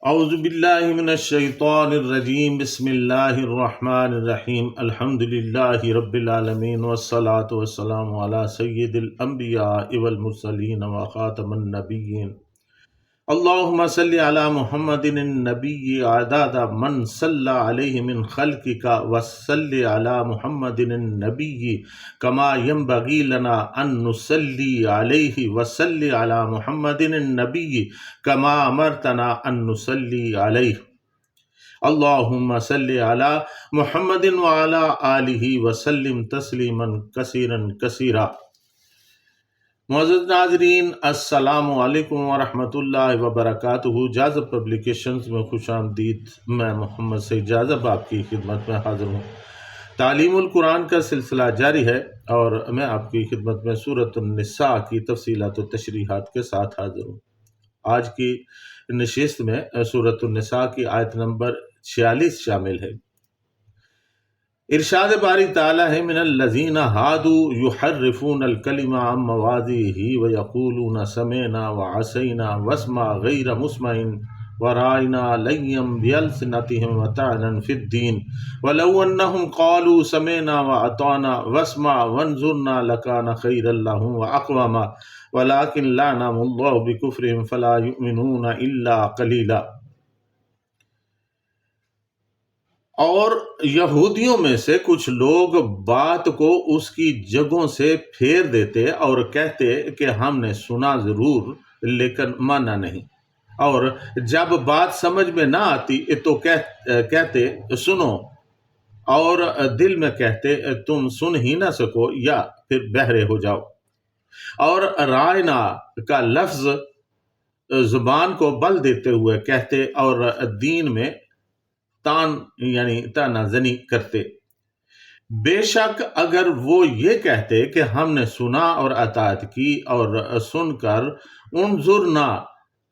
اعوذ باللہ من الشیطان الرجیم، بسم اللہ الرحمن الرحیم، الحمد للہ رب العالمین والصلاة والسلام علی سید الانبیاء والمرسلین وخاتم النبیین۔ اللہم صلی علی محمد النبی عدد من صلی علیہ من خلقک وصلی علی محمد النبی کما ینبغی لنا ان نصلی علیہ وصلی علی محمد النبی کما امرتنا ان نصلی علیہ۔ اللہم صلی علی محمد وعلی آلہ وسلم تسلیما کثیرا کثیرا۔ معزز ناظرین، السلام علیکم ورحمۃ اللہ وبرکاتہ۔ جاذب پبلیکیشنز میں خوش آمدید۔ میں محمد سعید جاذب آپ کی خدمت میں حاضر ہوں۔ تعلیم القرآن کا سلسلہ جاری ہے اور میں آپ کی خدمت میں سورۃ النساء کی تفصیلات و تشریحات کے ساتھ حاضر ہوں۔ آج کی نشست میں سورۃ النساء کی آیت نمبر 46 شامل ہے۔ ارشاد باری تعالیٰ ہے، من الذین ہادوا یحرفون الکلم عن مواضعہ ویقولون سمعنا وعصینا واسمع غیر مسمع ورائنا لیا بألسنتہم وطعنا فی الدین ولو انہم قالوا سمعنا واطعنا واسمع وانظرنا لکان خیرا لہم واقوم ولکن لعنہم اللہ بکفرہم فلا یؤمنون الا قلیلا۔ اور یہودیوں میں سے کچھ لوگ بات کو اس کی جگہوں سے پھیر دیتے اور کہتے کہ ہم نے سنا ضرور لیکن مانا نہیں، اور جب بات سمجھ میں نہ آتی تو کہتے سنو، اور دل میں کہتے تم سن ہی نہ سکو یا پھر بہرے ہو جاؤ۔ اور رائنا کا لفظ زبان کو بل دیتے ہوئے کہتے اور دین میں تانا زنی کرتے۔ بے شک اگر وہ یہ کہتے کہ ہم نے سنا اور اطاعت کی اور سن کر انظرنا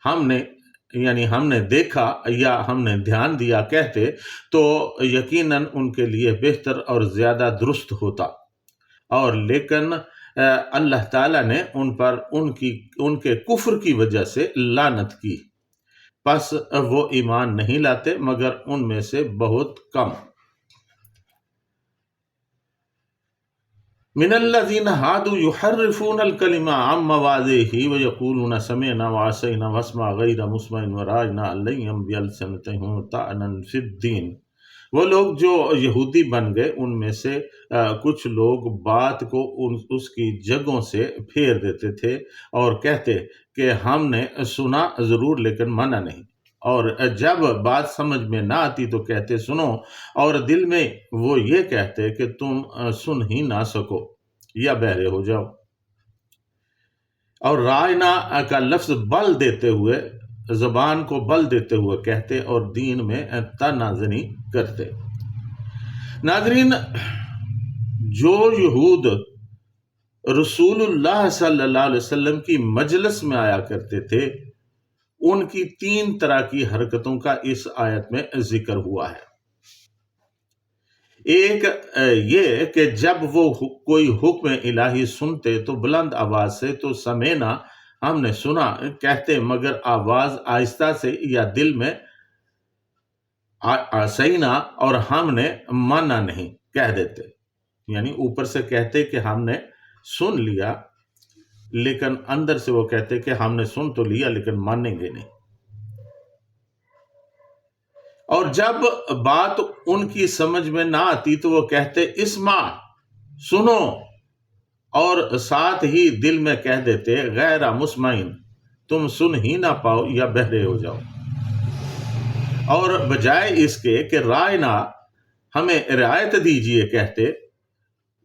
ہم نے دیکھا یا ہم نے دھیان دیا کہتے تو یقیناً ان کے لیے بہتر اور زیادہ درست ہوتا، اور لیکن اللہ تعالیٰ نے ان پر ان کے کفر کی وجہ سے لعنت کی، پس وہ ایمان نہیں لاتے مگر ان میں سے بہت کم۔ من الذین ہادوا یحرفون الکلم عن مواضعہ ویقولون سمعنا وعصینا واسمع غیر مسمع ورائنا لیا بألسنتہم وطعنا فی الدین۔ وہ لوگ جو یہودی بن گئے ان میں سے کچھ لوگ بات کو اس کی جگہوں سے پھیر دیتے تھے اور کہتے کہ ہم نے سنا ضرور لیکن مانا نہیں، اور جب بات سمجھ میں نہ آتی تو کہتے سنو، اور دل میں وہ یہ کہتے کہ تم سن ہی نہ سکو یا بہرے ہو جاؤ۔ اور رائنا کا لفظ بل دیتے ہوئے، زبان کو بل دیتے ہوئے کہتے اور دین میں تنازنی کرتے۔ ناظرین، جو یہود رسول اللہ صلی اللہ علیہ وسلم کی مجلس میں آیا کرتے تھے، ان کی 3 طرح کی حرکتوں کا اس آیت میں ذکر ہوا ہے۔ ایک یہ کہ جب وہ کوئی حکم الہی سنتے تو بلند آواز سے تو سمینا ہم نے سنا کہتے، مگر آواز آہستہ سے یا دل میں عصینا اور ہم نے مانا نہیں کہہ دیتے، یعنی اوپر سے کہتے کہ ہم نے سن لیا لیکن اندر سے وہ کہتے کہ ہم نے سن تو لیا لیکن مانیں گے نہیں۔ اور جب بات ان کی سمجھ میں نہ آتی تو وہ کہتے اسمع، سنو، اور ساتھ ہی دل میں کہہ دیتے غیر مسمعین، تم سن ہی نہ پاؤ یا بہرے ہو جاؤ۔ اور بجائے اس کے کہ رائنا ہمیں رعایت دیجئے کہتے،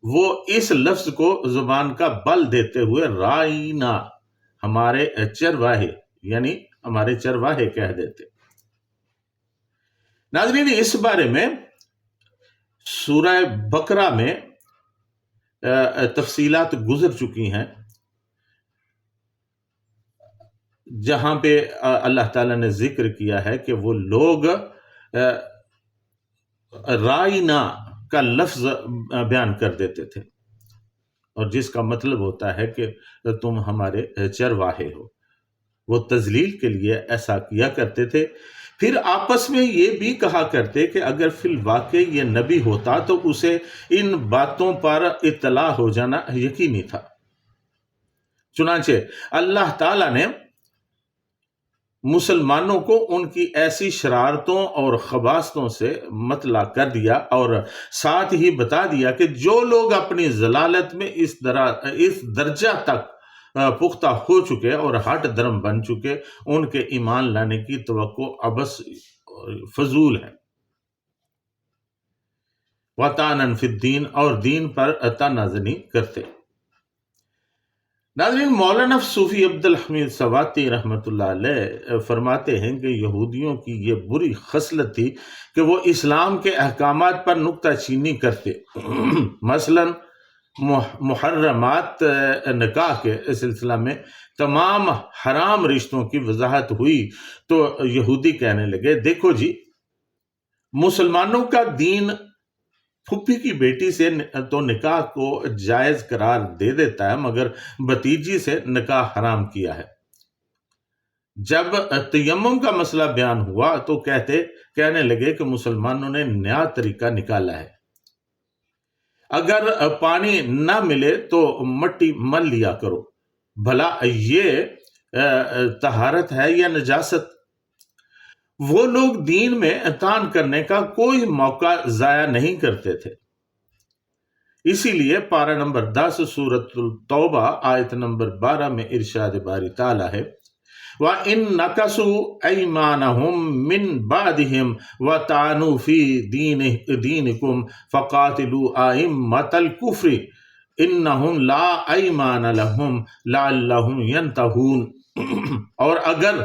وہ اس لفظ کو زبان کا بل دیتے ہوئے رائنا ہمارے چرواہے، یعنی ہمارے چرواہے کہہ دیتے۔ ناظرین، اس بارے میں سورہ بقرہ میں تفصیلات گزر چکی ہیں، جہاں پہ اللہ تعالیٰ نے ذکر کیا ہے کہ وہ لوگ رائنا کا لفظ بیان کر دیتے تھے، اور جس کا مطلب ہوتا ہے کہ تم ہمارے چرواہے ہو۔ وہ تذلیل کے لیے ایسا کیا کرتے تھے۔ پھر آپس میں یہ بھی کہا کرتے کہ اگر فی الواقع یہ نبی ہوتا تو اسے ان باتوں پر اطلاع ہو جانا یقینی تھا۔ چنانچہ اللہ تعالیٰ نے مسلمانوں کو ان کی ایسی شرارتوں اور خباثتوں سے مطلع کر دیا، اور ساتھ ہی بتا دیا کہ جو لوگ اپنی ضلالت میں اس درجہ تک پختہ ہو چکے اور ہٹ درم بن چکے، ان کے ایمان لانے کی توقع عبث فضول ہے۔ وَطَعْنًا فِي الدِّينِ، اور دین پر طعنہ زنی کرتے۔ ناظرین، مولانا صوفی عبدالحمید سواتی رحمۃ اللہ علیہ فرماتے ہیں کہ یہودیوں کی یہ بری خصلت تھی کہ وہ اسلام کے احکامات پر نکتہ چینی کرتے۔ مثلا محرمات نکاح کے سلسلہ میں تمام حرام رشتوں کی وضاحت ہوئی تو یہودی کہنے لگے، دیکھو جی، مسلمانوں کا دین پھپھی کی بیٹی سے تو نکاح کو جائز قرار دے دیتا ہے، مگر بھتیجی سے نکاح حرام کیا ہے۔ جب تیمم کا مسئلہ بیان ہوا تو کہنے لگے کہ مسلمانوں نے نیا طریقہ نکالا ہے، اگر پانی نہ ملے تو مٹی مل لیا کرو، بھلا یہ طہارت ہے یا نجاست؟ وہ لوگ دین میں طعن کرنے کا کوئی موقع ضائع نہیں کرتے تھے۔ اسی لیے پارہ نمبر 10 سورۃ التوبہ آیت نمبر 12 میں ارشاد باری تعالیٰ ہے، وَإِن نَكَثُوا أَيْمَانَهُم مِّن بَعْدِهِمْ وَطَعَنُوا فِي دِينِكُمْ فَقَاتِلُوا أَئِمَّةَ الْكُفْرِ إِنَّهُمْ لَا أَيْمَانَ لَهُمْ لَعَلَّهُمْ يَنْتَهُونَ، اور اگر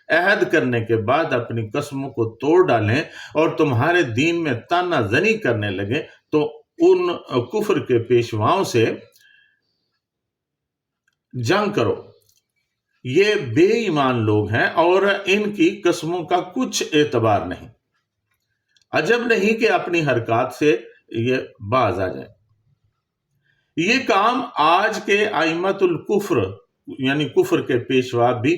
عہد کرنے کے بعد اپنی قسموں کو توڑ ڈالیں اور تمہارے دین میں طعنہ زنی کرنے لگے تو ان کفر کے پیشواؤں سے جنگ کرو، یہ بے ایمان لوگ ہیں اور ان کی قسموں کا کچھ اعتبار نہیں، عجب نہیں کہ اپنی حرکات سے یہ باز آ جائیں۔ یہ کام آج کے ائمۃ الکفر یعنی کفر کے پیشوا بھی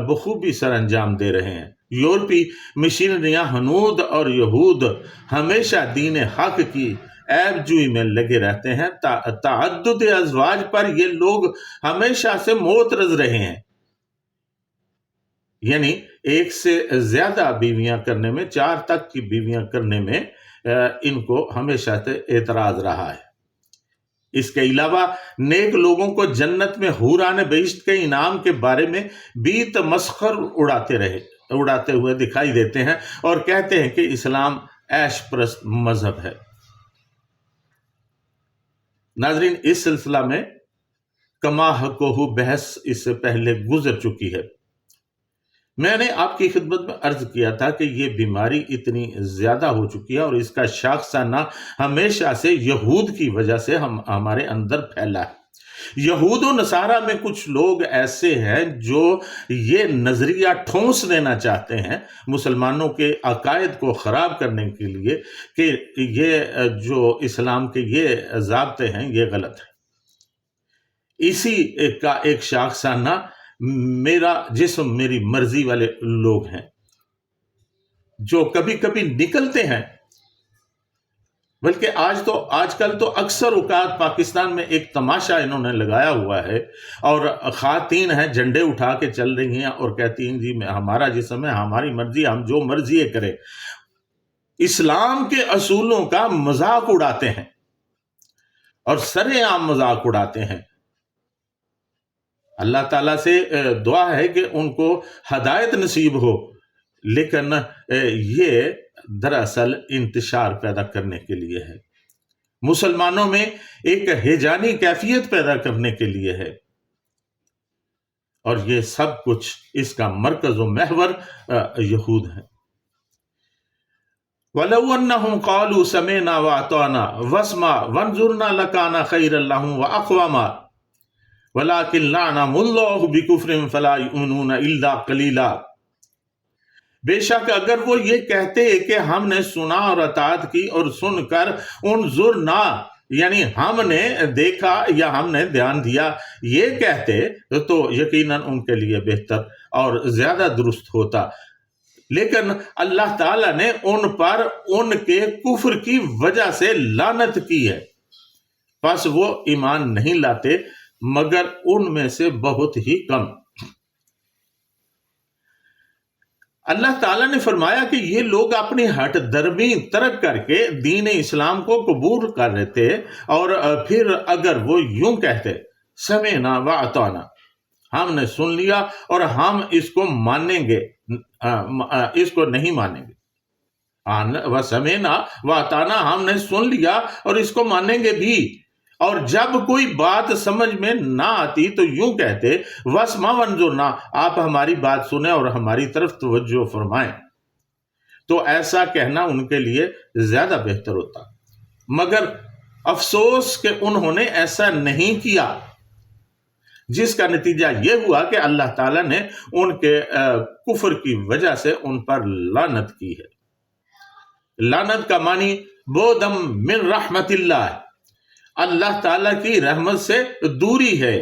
بخوبی سر انجام دے رہے ہیں۔ یورپی مشینریاں ہنود اور یہود ہمیشہ دین حق کی عیب جوئی میں لگے رہتے ہیں۔ تعدد ازواج پر یہ لوگ ہمیشہ سے معترض رہے ہیں، یعنی ایک سے زیادہ بیویاں کرنے میں، 4 تک کی بیویاں کرنے میں ان کو ہمیشہ سے اعتراض رہا ہے۔ اس کے علاوہ نیک لوگوں کو جنت میں حوران بہشت کے انعام کے بارے میں بھی تمسخر اڑاتے ہوئے دکھائی دیتے ہیں اور کہتے ہیں کہ اسلام عیش پرست مذہب ہے۔ ناظرین، اس سلسلہ میں کما حقہ بحث اس سے پہلے گزر چکی ہے۔ میں نے آپ کی خدمت میں عرض کیا تھا کہ یہ بیماری اتنی زیادہ ہو چکی ہے اور اس کا شاخسانہ ہمیشہ سے یہود کی وجہ سے ہمارے اندر پھیلا ہے۔ یہود و نصارہ میں کچھ لوگ ایسے ہیں جو یہ نظریہ ٹھونس دینا چاہتے ہیں مسلمانوں کے عقائد کو خراب کرنے کے لیے کہ یہ جو اسلام کے یہ ضابطے ہیں یہ غلط ہیں۔ اسی کا ایک شاخسانہ میرا جسم میری مرضی والے لوگ ہیں جو کبھی کبھی نکلتے ہیں، بلکہ آج کل تو اکثر اوقات پاکستان میں ایک تماشا انہوں نے لگایا ہوا ہے اور خواتین ہیں جھنڈے اٹھا کے چل رہی ہیں اور کہتی ہیں جی ہمارا جسم ہے، ہماری مرضی، ہم جو مرضی کریں۔ اسلام کے اصولوں کا مذاق اڑاتے ہیں اور سر عام مذاق اڑاتے ہیں۔ اللہ تعالیٰ سے دعا ہے کہ ان کو ہدایت نصیب ہو، لیکن یہ دراصل انتشار پیدا کرنے کے لیے ہے، مسلمانوں میں ایک ہیجانی کیفیت پیدا کرنے کے لیے ہے، اور یہ سب کچھ اس کا مرکز و محور یہود ہیں۔ وَلَوْ أَنَّهُمْ قَالُوا سَمِعْنَا وَأَطَعْنَا وَاسْمَعْ وَانظُرْنَا لَكَانَ خَيْرًا لَهُمْ وَأَقْوَمَ وَلَكِنْ لَعَنَهُمُ اللَّهُ بِكُفْرِهِمْ فَلَا يُؤْمِنُونَ إِلَّا قَلِيلًا۔ بے شک اگر وہ یہ کہتے کہ ہم نے سنا اور اطاعت کی اور سن کر انظرنا یعنی ہم نے دیکھا یا ہم نے دھیان دیا یہ کہتے تو یقیناً ان کے لیے بہتر اور زیادہ درست ہوتا، لیکن اللہ تعالیٰ نے ان پر ان کے کفر کی وجہ سے لعنت کی ہے، بس وہ ایمان نہیں لاتے مگر ان میں سے بہت ہی کم۔ اللہ تعالیٰ نے فرمایا کہ یہ لوگ اپنی ہٹ درمی ترک کر کے دین اسلام کو قبول کر رہے تھے، اور پھر اگر وہ یوں کہتے سمعنا واطعنا، ہم نے سن لیا اور ہم اس کو مانیں گے، اس کو نہیں مانیں گے، وسمعنا واطعنا، ہم نے سن لیا اور اس کو مانیں گے بھی، اور جب کوئی بات سمجھ میں نہ آتی تو یوں کہتے واسمع وانظرنا، آپ ہماری بات سنیں اور ہماری طرف توجہ فرمائیں، تو ایسا کہنا ان کے لیے زیادہ بہتر ہوتا۔ مگر افسوس کہ انہوں نے ایسا نہیں کیا، جس کا نتیجہ یہ ہوا کہ اللہ تعالیٰ نے ان کے کفر کی وجہ سے ان پر لعنت کی ہے۔ لعنت کا معنی بودم من رحمت اللہ، اللہ تعالیٰ کی رحمت سے دوری ہے۔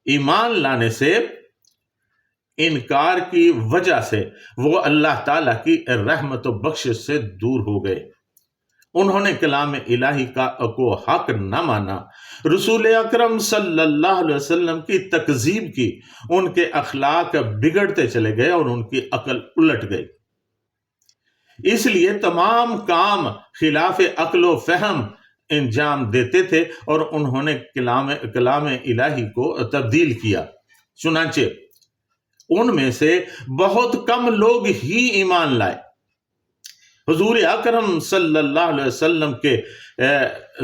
ایمان لانے سے، انکار کی وجہ سے وہ اللہ تعالیٰ کی رحمت و بخشش سے دور ہو گئے۔ انہوں نے کلام الہی کو حق نہ مانا، رسول اکرم صلی اللہ علیہ وسلم کی تکذیب کی، ان کے اخلاق بگڑتے چلے گئے اور ان کی عقل الٹ گئی۔ اس لیے تمام کام خلاف عقل و فہم انجام دیتے تھے اور انہوں نے کلام الہی کو تبدیل کیا۔ چنانچہ ان میں سے بہت کم لوگ ہی ایمان لائے۔ حضور اکرم صلی اللہ علیہ وسلم کے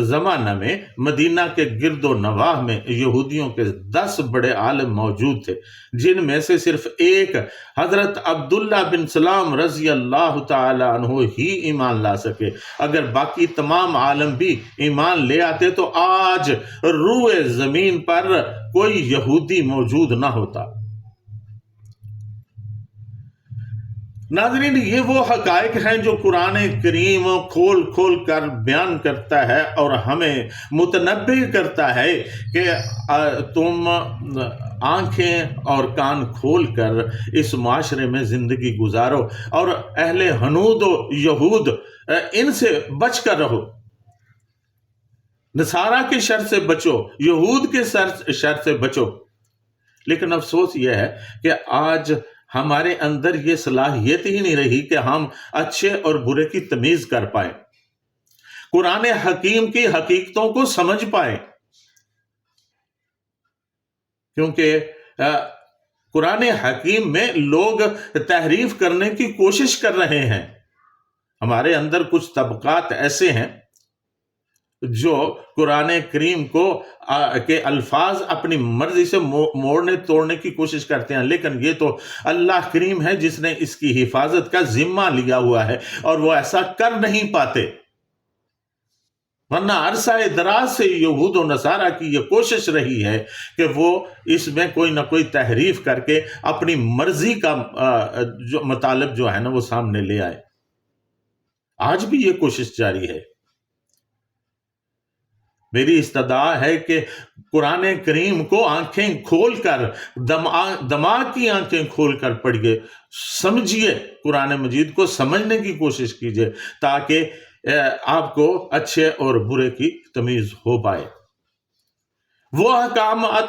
زمانہ میں مدینہ کے گرد و نواح میں یہودیوں کے 10 بڑے عالم موجود تھے، جن میں سے صرف ایک حضرت عبداللہ بن سلام رضی اللہ تعالی عنہ ہی ایمان لا سکے۔ اگر باقی تمام عالم بھی ایمان لے آتے تو آج روئے زمین پر کوئی یہودی موجود نہ ہوتا۔ ناظرین، یہ وہ حقائق ہیں جو قرآن کریم کھول کھول کر بیان کرتا ہے اور ہمیں متنبہ کرتا ہے کہ تم آنکھیں اور کان کھول کر اس معاشرے میں زندگی گزارو، اور اہل ہنود و یہود ان سے بچ کر رہو، نصارہ کے شر سے بچو، یہود کے شر سے بچو۔ لیکن افسوس یہ ہے کہ آج ہمارے اندر یہ صلاحیت ہی نہیں رہی کہ ہم اچھے اور برے کی تمیز کر پائیں، قرآن حکیم کی حقیقتوں کو سمجھ پائیں، کیونکہ قرآن حکیم میں لوگ تحریف کرنے کی کوشش کر رہے ہیں۔ ہمارے اندر کچھ طبقات ایسے ہیں جو قرآن کریم کے الفاظ اپنی مرضی سے موڑنے توڑنے کی کوشش کرتے ہیں، لیکن یہ تو اللہ کریم ہے جس نے اس کی حفاظت کا ذمہ لیا ہوا ہے، اور وہ ایسا کر نہیں پاتے، ورنہ عرصہ دراز سے یہود و نصارہ کی یہ کوشش رہی ہے کہ وہ اس میں کوئی نہ کوئی تحریف کر کے اپنی مرضی کا جو مطالب جو ہے نا وہ سامنے لے آئے۔ آج بھی یہ کوشش جاری ہے۔ میری استدعا ہے کہ قرآن کریم کو آنکھیں کھول کر، دماغ کی آنکھیں کھول کر پڑھیے، سمجھیے، قرآن مجید کو سمجھنے کی کوشش کیجیے تاکہ آپ کو اچھے اور برے کی تمیز ہو پائے۔ وہ احکامات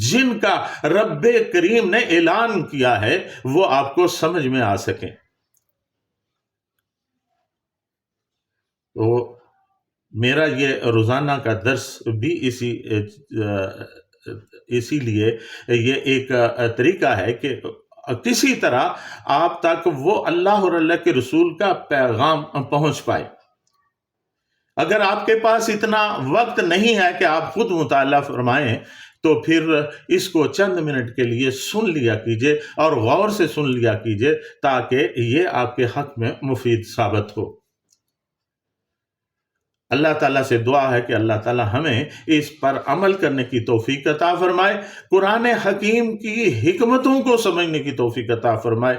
جن کا رب کریم نے اعلان کیا ہے وہ آپ کو سمجھ میں آ سکیں۔ تو میرا یہ روزانہ کا درس بھی اسی لیے یہ ایک طریقہ ہے کہ کسی طرح آپ تک وہ اللہ اور اللہ کے رسول کا پیغام پہنچ پائے۔ اگر آپ کے پاس اتنا وقت نہیں ہے کہ آپ خود مطالعہ فرمائیں تو پھر اس کو چند منٹ کے لیے سن لیا کیجئے اور غور سے سن لیا کیجئے تاکہ یہ آپ کے حق میں مفید ثابت ہو۔ اللہ تعالیٰ سے دعا ہے کہ اللہ تعالیٰ ہمیں اس پر عمل کرنے کی توفیق عطا فرمائے، قرآن حکیم کی حکمتوں کو سمجھنے کی توفیق عطا فرمائے۔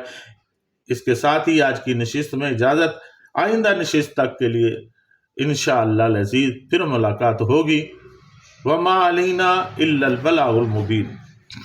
اس کے ساتھ ہی آج کی نشست میں اجازت، آئندہ نشست تک کے لیے انشاءاللہ العزیز پھر ملاقات ہوگی۔ وما علینا الا البلاغ المبین۔